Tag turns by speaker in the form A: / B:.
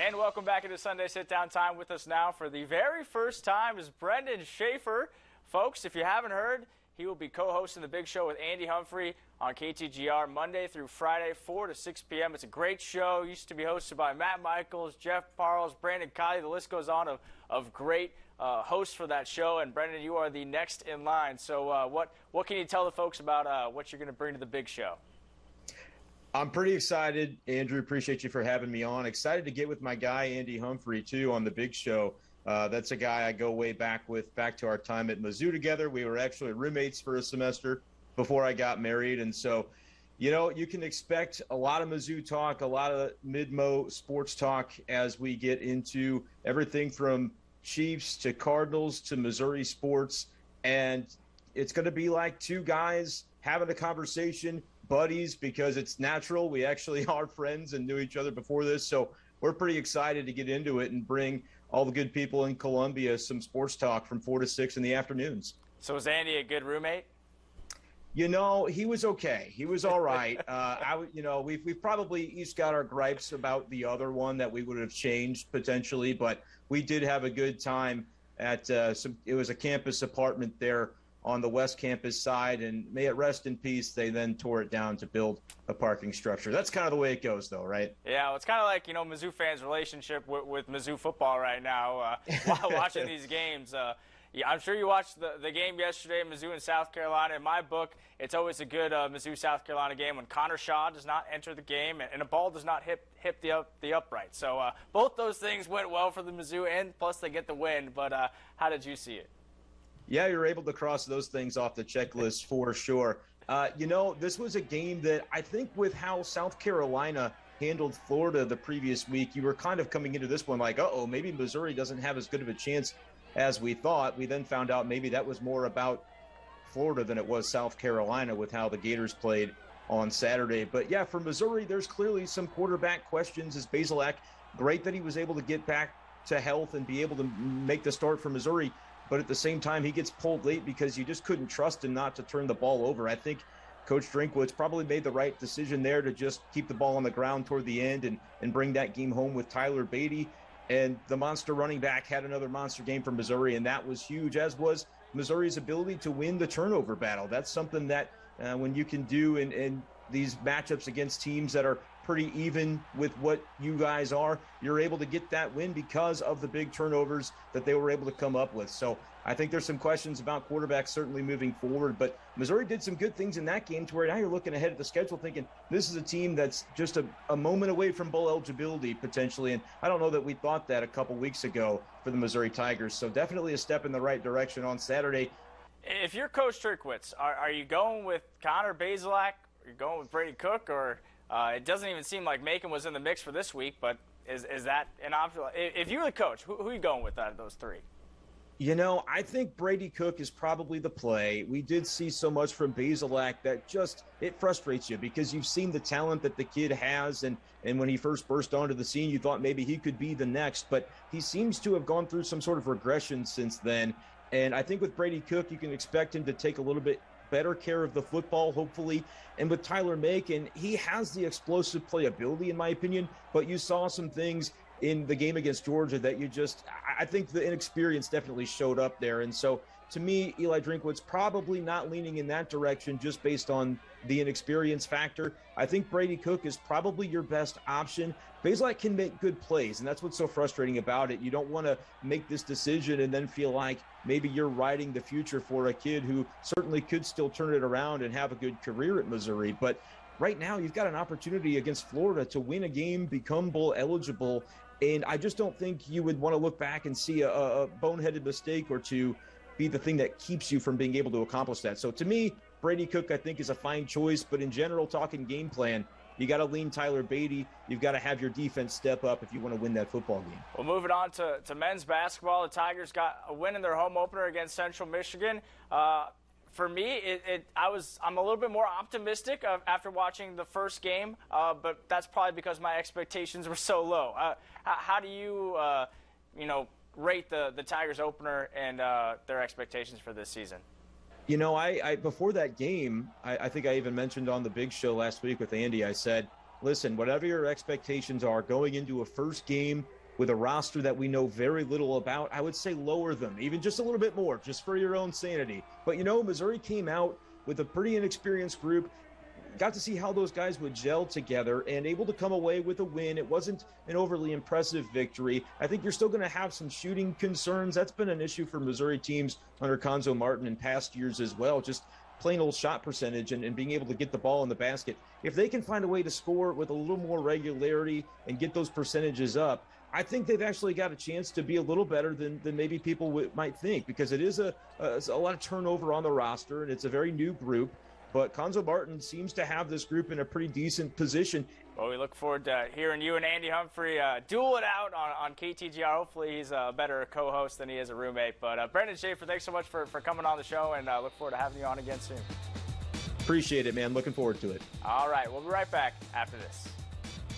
A: And welcome back into Sunday Sit Down Time. With us now for the very first time is Brenden Schaeffer. Folks, if you haven't heard, he will be co-hosting The Big Show with Andy Humphrey on KTGR Monday through Friday, 4 to 6 p.m. It's a great show. Used to be hosted by Matt Michaels, Jeff Parles, Brandon Kiley. The list goes on of great hosts for that show. And, Brenden, you are the next in line. So what can you tell the folks about what you're going to bring to The Big Show?
B: I'm pretty excited, Andrew. Appreciate you for having me on. Excited to get with my guy, Andy Humphrey, too, on The Big Show. That's a guy I go way back to our time at Mizzou together. We were actually roommates for a semester before I got married. And so, you can expect a lot of Mizzou talk, a lot of mid-mo sports talk as we get into everything from Chiefs to Cardinals to Missouri sports. And it's going to be like two guys having a conversation, buddies, because it's natural. We actually are friends and knew each other before this. So we're pretty excited to get into it and bring all the good people in Columbia some sports talk from 4 to 6 in the afternoons.
A: So is Andy a good roommate?
B: He was okay. He was all right. We've probably each got our gripes about the other one that we would have changed potentially, but we did have a good time at it was a campus apartment there on the West Campus side, and may it rest in peace, they then tore it down to build a parking structure. That's kind of the way it goes, though, right?
A: Yeah, well, it's kind of like, Mizzou fans' relationship with Mizzou football right now, while watching these games. I'm sure you watched the game yesterday, Mizzou and South Carolina. In my book, it's always a good Mizzou-South Carolina game when Connor Shaw does not enter the game and a ball does not hit the upright. So both those things went well for the Mizzou, and plus they get the win. But how did you see it?
B: Yeah, you're able to cross those things off the checklist for sure. This was a game that I think with how South Carolina handled Florida the previous week, you were kind of coming into this one like, uh-oh, maybe Missouri doesn't have as good of a chance as we thought. We then found out maybe that was more about Florida than it was South Carolina with how the Gators played on Saturday. But, yeah, for Missouri, there's clearly some quarterback questions. As Bazelak, great that he was able to get back to health and be able to make the start for Missouri. But at the same time, he gets pulled late because you just couldn't trust him not to turn the ball over. I think Coach Drinkwitz probably made the right decision there to just keep the ball on the ground toward the end and bring that game home with Tyler Beatty. And the monster running back had another monster game for Missouri, and that was huge, as was Missouri's ability to win the turnover battle. That's something that when you can do in these matchups against teams that are pretty even with what you guys are, you're able to get that win because of the big turnovers that they were able to come up with. So I think there's some questions about quarterbacks certainly moving forward, but Missouri did some good things in that game to where now you're looking ahead at the schedule thinking this is a team that's just a moment away from bowl eligibility potentially. And I don't know that we thought that a couple weeks ago for the Missouri Tigers. So definitely a step in the right direction on Saturday.
A: If you're Coach Drinkwitz, are you going with Connor Bazelak? Are you going with Brady Cook? Or it doesn't even seem like Macon was in the mix for this week, but is that an option? If you were the coach, who are you going with out of those three?
B: I think Brady Cook is probably the play. We did see so much from Bazelak that it frustrates you because you've seen the talent that the kid has, and when he first burst onto the scene, you thought maybe he could be the next, but he seems to have gone through some sort of regression since then. And I think with Brady Cook, you can expect him to take a little bit better care of the football, hopefully. And with Tyler Macon, he has the explosive playability, in my opinion, but you saw some things in the game against Georgia that I think the inexperience definitely showed up there. And so to me, Eli Drinkwitz probably not leaning in that direction just based on the inexperience factor. I think Brady Cook is probably your best option. Bazelak can make good plays, and that's what's so frustrating about it. You don't want to make this decision and then feel like maybe you're riding the future for a kid who certainly could still turn it around and have a good career at Missouri. But right now, you've got an opportunity against Florida to win a game, become bowl eligible, and I just don't think you would want to look back and see a boneheaded mistake or two be the thing that keeps you from being able to accomplish that. So to me, Brady Cook, I think, is a fine choice. But in general, talking game plan, you got to lean Tyler Beatty. You've got to have your defense step up if you want to win that football game.
A: Well, moving on to men's basketball, the Tigers got a win in their home opener against Central Michigan. For me, I'm a little bit more optimistic after watching the first game, but that's probably because my expectations were so low. How do you, rate the Tigers opener and their expectations for this season?
B: I before that game, I think I even mentioned on the Big Show last week with Andy, I said, listen, whatever your expectations are going into a first game with a roster that we know very little about, I would say lower them, even just a little bit more, just for your own sanity. But, Missouri came out with a pretty inexperienced group, got to see how those guys would gel together and able to come away with a win. It wasn't an overly impressive victory. I think you're still going to have some shooting concerns. That's been an issue for Missouri teams under Conzo Martin in past years as well, just plain old shot percentage and being able to get the ball in the basket. If they can find a way to score with a little more regularity and get those percentages up, I think they've actually got a chance to be a little better than maybe people might think, because it is a lot of turnover on the roster and it's a very new group. But Conzo Martin seems to have this group in a pretty decent position.
A: Well, we look forward to hearing you and Andy Humphrey duel it out on KTGR. Hopefully he's a better co-host than he is a roommate. But Brenden Schaeffer, thanks so much for coming on the show, and look forward to having you on again soon.
B: Appreciate it, man. Looking forward to it.
A: All right, we'll be right back after this.